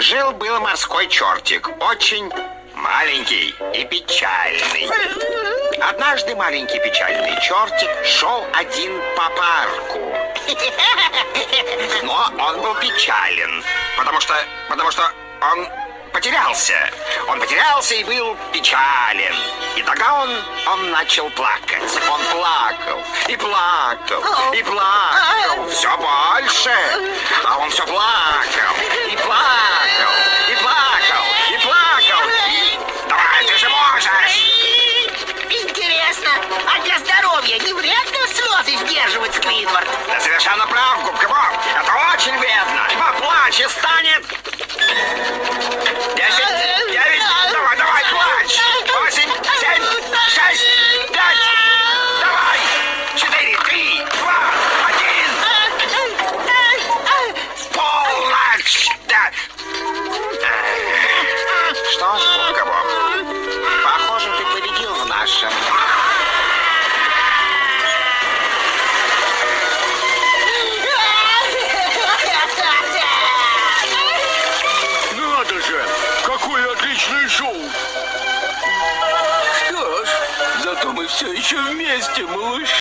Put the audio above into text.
Жил-был морской чертик, очень маленький и печальный. Однажды маленький печальный чертик шел один по парку. Но он был печален, потому что он потерялся. Он потерялся и был печален. И тогда он начал плакать. Он плакал и плакал и плакал все больше. А он все плакал и плакал и плакал и плакал. И давай, ты же можешь! Интересно, а для здоровья не вредно слезы сдерживать, Сквидвард? Да совершенно прав, Губка Боб. Это очень вредно. Поплачь и станет... 10, 9, давай, плачь. 8, 7, 6, 5, давай. 4, 3, 2, 1. Полночь. Да. Что ж, Губка Боб, похоже, ты победил в нашем... Надо же! Какое отличное шоу! Что ж, зато мы все еще вместе, малыш.